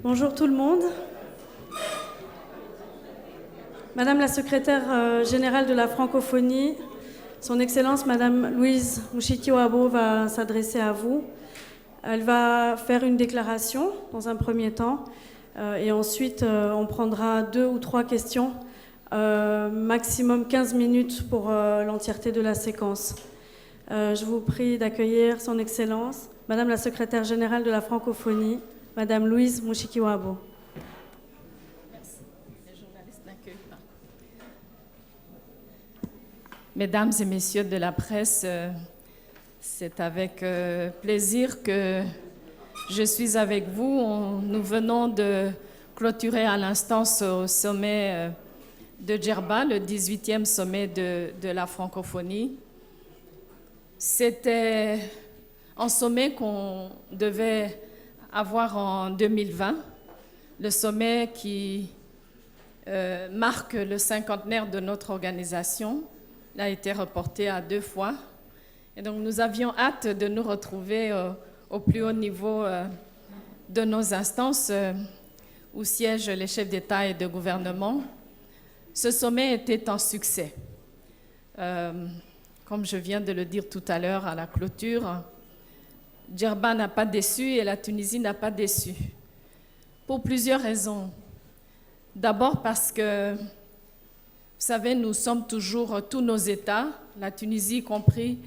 Bonjour tout le monde. Madame la secrétaire générale de la francophonie, Son Excellence Madame Louise Mushikiwabo va s'adresser à vous. Elle va faire une déclaration dans un premier temps et ensuite on prendra 2 ou 3 questions, maximum 15 minutes pour l'entièreté de la séquence. Je vous prie d'accueillir Son Excellence Madame la secrétaire générale de la francophonie, Madame Louise Mushikiwabo. Merci. Les journalistes n'accueillent pas. Mesdames et messieurs de la presse, c'est avec plaisir que je suis avec vous. Nous venons de clôturer à l'instant au sommet de Djerba, le 18e sommet de la francophonie. C'était un sommet qu'on devait avoir en 2020, le sommet qui marque le cinquantenaire de notre organisation. Il a été reporté à 2 fois. Et donc, nous avions hâte de nous retrouver au plus haut niveau de nos instances où siègent les chefs d'État et de gouvernement. Ce sommet était un succès. Comme je viens de le dire tout à l'heure à la clôture, Djerba n'a pas déçu et la Tunisie n'a pas déçu. Pour plusieurs raisons. D'abord parce que, vous savez, nous sommes toujours, tous nos États, la Tunisie compris,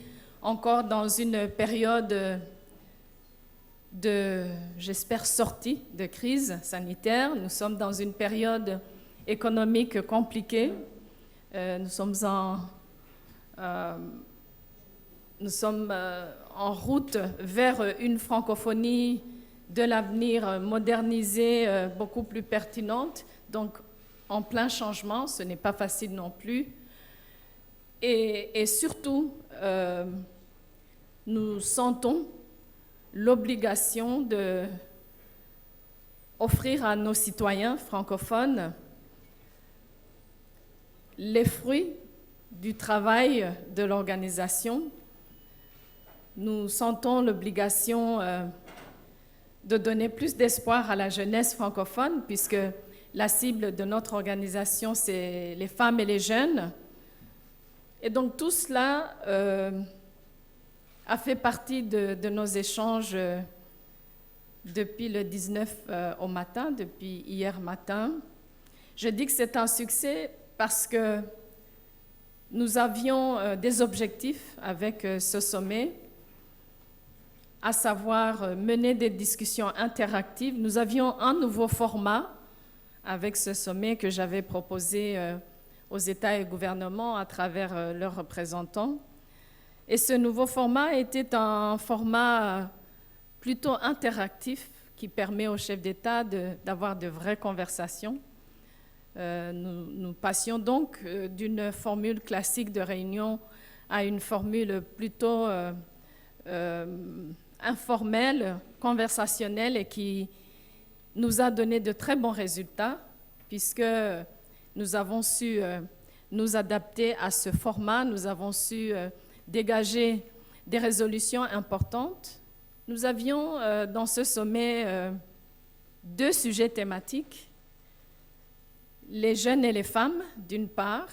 encore dans une période de, j'espère, sortie de crise sanitaire. Nous sommes dans une période économique compliquée. Nous sommes en route vers une francophonie de l'avenir modernisée, beaucoup plus pertinente. Donc, en plein changement, ce n'est pas facile non plus. Et surtout, nous sentons l'obligation d'offrir à nos citoyens francophones les fruits du travail de l'organisation. Nous sentons l'obligation de donner plus d'espoir à la jeunesse francophone, puisque la cible de notre organisation, c'est les femmes et les jeunes. Et donc tout cela a fait partie de nos échanges depuis le 19 au matin, depuis hier matin. Je dis que c'est un succès parce que nous avions des objectifs avec ce sommet, à savoir mener des discussions interactives. Nous avions un nouveau format avec ce sommet que j'avais proposé aux États et gouvernements à travers leurs représentants. Et ce nouveau format était un format plutôt interactif qui permet aux chefs d'État d'avoir de vraies conversations. Nous passions donc d'une formule classique de réunion à une formule plutôt informelle, conversationnelle et qui nous a donné de très bons résultats puisque nous avons su nous adapter à ce format, nous avons su dégager des résolutions importantes. Nous avions dans ce sommet 2 sujets thématiques, les jeunes et les femmes d'une part,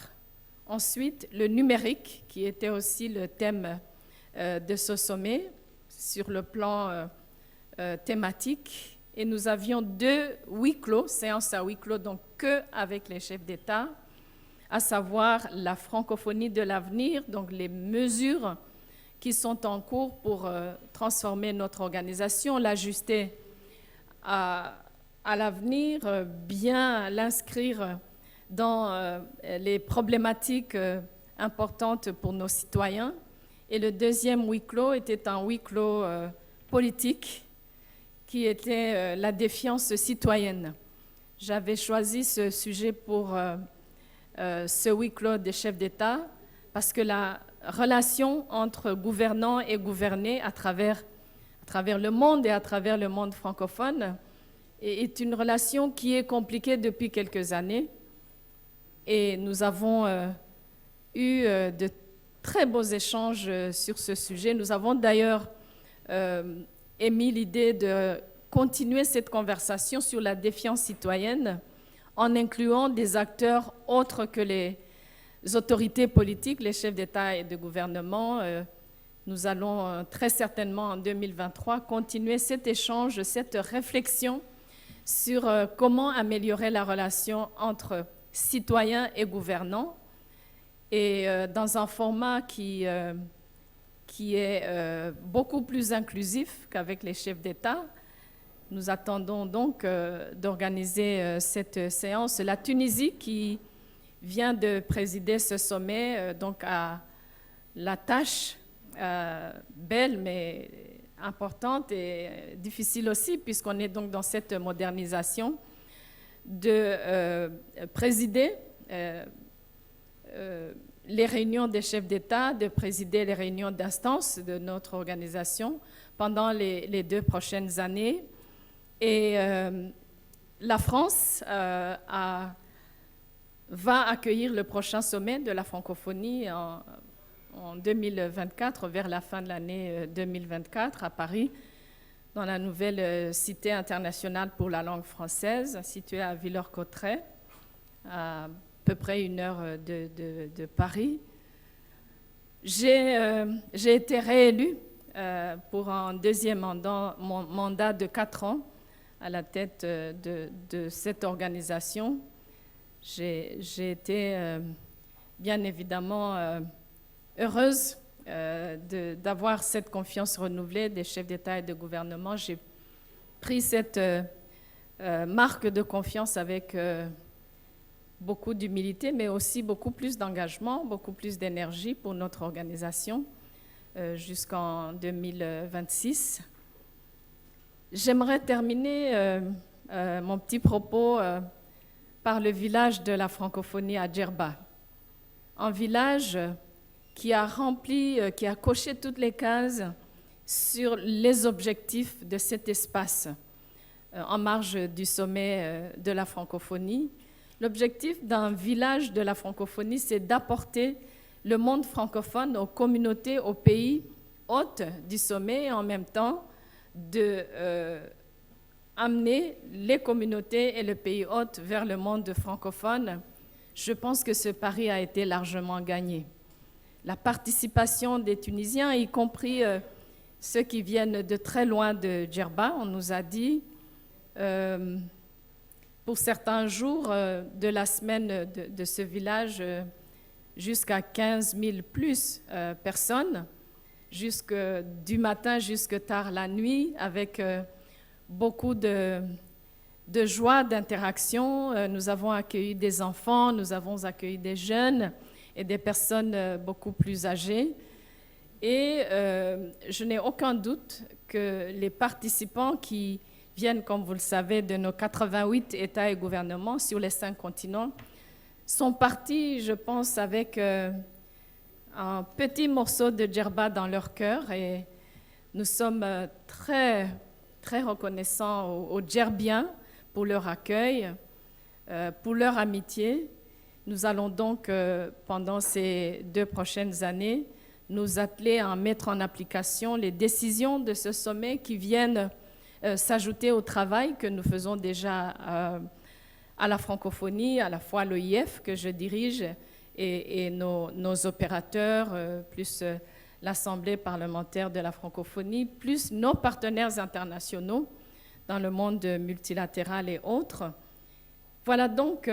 ensuite le numérique qui était aussi le thème de ce sommet sur le plan thématique. Et nous avions 2 huis clos, séances à huis clos, donc que avec les chefs d'État, à savoir la francophonie de l'avenir, donc les mesures qui sont en cours pour transformer notre organisation, l'ajuster à l'avenir, bien l'inscrire dans les problématiques importantes pour nos citoyens. Et le deuxième huis clos était un huis clos politique, qui était la défiance citoyenne. J'avais choisi ce sujet pour ce huis clos des chefs d'État parce que la relation entre gouvernants et gouvernés à travers le monde et à travers le monde francophone est une relation qui est compliquée depuis quelques années. Et nous avons eu de très beaux échanges sur ce sujet. Nous avons d'ailleurs émis l'idée de continuer cette conversation sur la défiance citoyenne en incluant des acteurs autres que les autorités politiques, les chefs d'État et de gouvernement. Nous allons très certainement en 2023 continuer cet échange, cette réflexion sur comment améliorer la relation entre citoyens et gouvernants, et dans un format qui est beaucoup plus inclusif qu'avec les chefs d'État. Nous attendons donc d'organiser cette séance. La Tunisie, qui vient de présider ce sommet, donc a la tâche belle mais importante et difficile aussi, puisqu'on est donc dans cette modernisation, de présider les réunions des chefs d'État, de présider les réunions d'instance de notre organisation pendant les 2 prochaines années. Et la France va accueillir le prochain sommet de la francophonie en 2024, vers la fin de l'année 2024, à Paris, dans la nouvelle Cité internationale pour la langue française, située à Villers-Cotterêts, à peu près 1 heure de Paris. J'ai été réélue pour un deuxième mandat de 4 ans à la tête de cette organisation. J'ai été bien évidemment heureuse d'avoir cette confiance renouvelée des chefs d'État et de gouvernement. J'ai pris cette marque de confiance avec beaucoup d'humilité, mais aussi beaucoup plus d'engagement, beaucoup plus d'énergie pour notre organisation jusqu'en 2026. J'aimerais terminer mon petit propos par le village de la francophonie à Djerba. Un village qui a coché toutes les cases sur les objectifs de cet espace en marge du sommet de la francophonie. L'objectif d'un village de la francophonie, c'est d'apporter le monde francophone aux communautés, aux pays hôtes du sommet, et en même temps d'amener les communautés et le pays hôte vers le monde francophone. Je pense que ce pari a été largement gagné. La participation des Tunisiens, y compris ceux qui viennent de très loin de Djerba, on nous a dit, pour certains jours de la semaine de ce village, jusqu'à 15 000 plus personnes, du matin jusque tard la nuit, avec beaucoup de joie, d'interaction. Nous avons accueilli des enfants, nous avons accueilli des jeunes et des personnes beaucoup plus âgées. Et je n'ai aucun doute que les participants qui viennent, comme vous le savez, de nos 88 États et gouvernements sur les 5 continents, sont partis, je pense, avec un petit morceau de Djerba dans leur cœur. Et nous sommes très, très reconnaissants aux Djerbiens pour leur accueil, pour leur amitié. Nous allons donc, pendant ces 2 prochaines années, nous atteler à mettre en application les décisions de ce sommet qui viennent s'ajouter au travail que nous faisons déjà à la francophonie, à la fois l'OIF que je dirige et nos opérateurs, plus l'Assemblée parlementaire de la francophonie, plus nos partenaires internationaux dans le monde multilatéral et autres. Voilà donc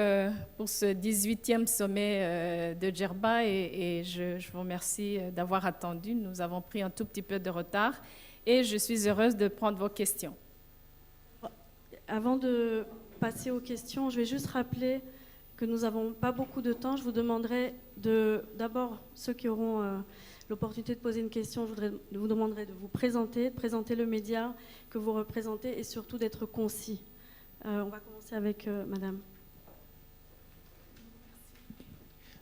pour ce 18e sommet de Djerba, et je vous remercie d'avoir attendu. Nous avons pris un tout petit peu de retard et je suis heureuse de prendre vos questions. Avant de passer aux questions, je vais juste rappeler que nous n'avons pas beaucoup de temps. Je vous demanderai d'abord, ceux qui auront l'opportunité de poser une question, je vous demanderai de vous présenter, de présenter le média que vous représentez et surtout d'être concis. On va commencer avec Madame.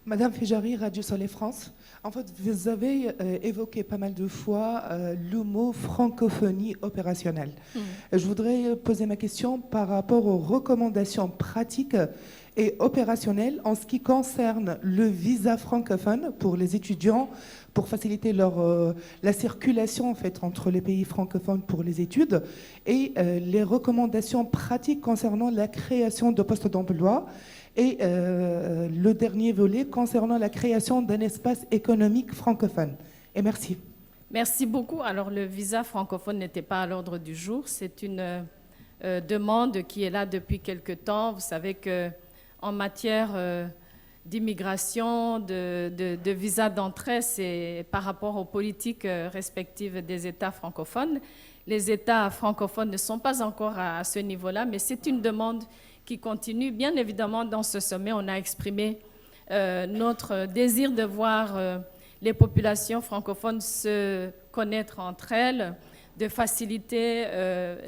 Madame Fejari, Radio Soleil France. En fait, vous avez évoqué pas mal de fois le mot francophonie opérationnelle. Je voudrais poser ma question par rapport aux recommandations pratiques et opérationnel en ce qui concerne le visa francophone pour les étudiants, pour faciliter la circulation en fait, entre les pays francophones pour les études, et les recommandations pratiques concernant la création de postes d'emploi, et le dernier volet concernant la création d'un espace économique francophone. Et merci. Merci beaucoup. Alors, le visa francophone n'était pas à l'ordre du jour. C'est une demande qui est là depuis quelque temps. Vous savez qu'en matière d'immigration, de visa d'entrée, c'est par rapport aux politiques respectives des États francophones. Les États francophones ne sont pas encore à ce niveau-là, mais c'est une demande qui continue. Bien évidemment, dans ce sommet, on a exprimé notre désir de voir les populations francophones se connaître entre elles, de faciliter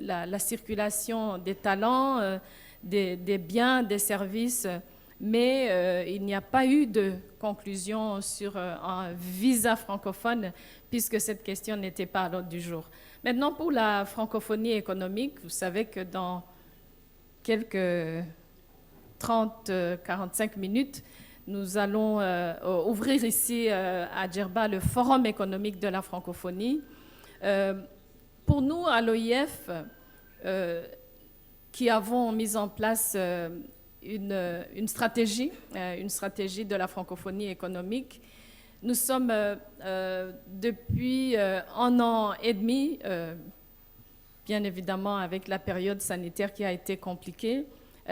la circulation des talents, des biens, des services, mais il n'y a pas eu de conclusion sur un visa francophone puisque cette question n'était pas à l'ordre du jour. Maintenant, pour la francophonie économique, vous savez que dans quelques 30-45 minutes, nous allons ouvrir ici à Djerba le Forum économique de la francophonie. Pour nous, à l'OIF, qui avons mis en place une stratégie de la francophonie économique, nous sommes depuis 1 an et demi, bien évidemment avec la période sanitaire qui a été compliquée,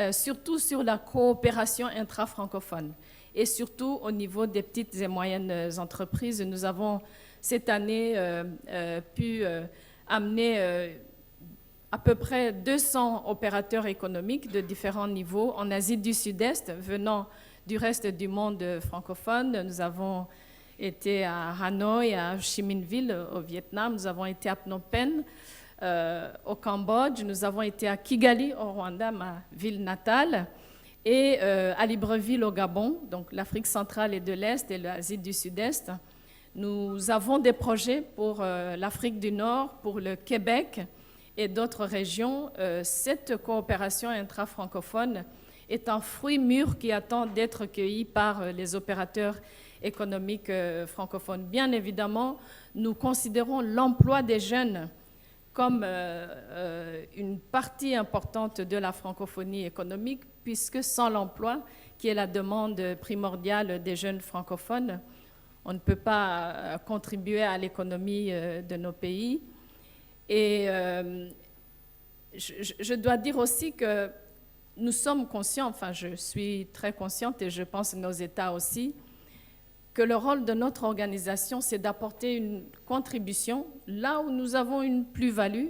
surtout sur la coopération intra-francophone. Et surtout au niveau des petites et moyennes entreprises. Nous avons cette année pu amener à peu près 200 opérateurs économiques de différents niveaux en Asie du Sud-Est, venant du reste du monde francophone. Nous avons été à Hanoï, à Ho Chi Minh Ville, au Vietnam. Nous avons été à Phnom Penh, au Cambodge. Nous avons été à Kigali, au Rwanda, ma ville natale. Et à Libreville au Gabon, donc l'Afrique centrale et de l'Est et l'Asie du Sud-Est. Nous avons des projets pour l'Afrique du Nord, pour le Québec et d'autres régions. Cette coopération intra-francophone est un fruit mûr qui attend d'être cueilli par les opérateurs économiques francophones. Bien évidemment, nous considérons l'emploi des jeunes comme une partie importante de la francophonie économique, puisque sans l'emploi, qui est la demande primordiale des jeunes francophones, on ne peut pas contribuer à l'économie de nos pays. Et je dois dire aussi que nous sommes conscients, enfin je suis très consciente et je pense nos États aussi, que le rôle de notre organisation, c'est d'apporter une contribution là où nous avons une plus-value.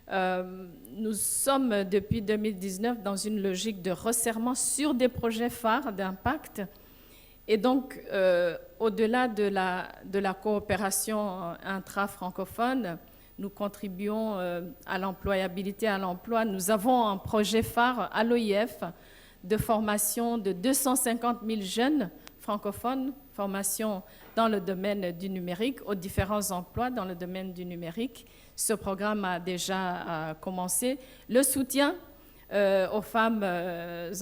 Nous sommes depuis 2019 dans une logique de resserrement sur des projets phares d'impact. Et donc, au-delà de la coopération intra-francophone, nous contribuons à l'employabilité, à l'emploi. Nous avons un projet phare à l'OIF de formation de 250 000 jeunes francophones, formation dans le domaine du numérique, aux différents emplois dans le domaine du numérique. Ce programme a déjà commencé. Le soutien aux femmes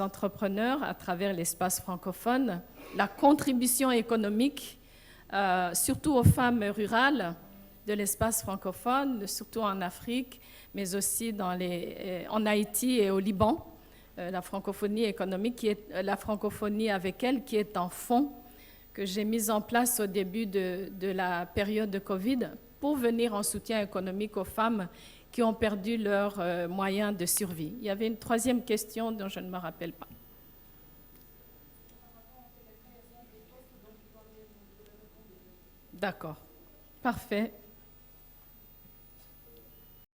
entrepreneurs à travers l'espace francophone, la contribution économique, surtout aux femmes rurales de l'espace francophone, surtout en Afrique, mais aussi en Haïti et au Liban. La francophonie économique, la francophonie avec elle, qui est un fonds que j'ai mis en place au début de la période de Covid pour venir en soutien économique aux femmes qui ont perdu leurs moyens de survie. Il y avait une troisième question dont je ne me rappelle pas. D'accord. Parfait.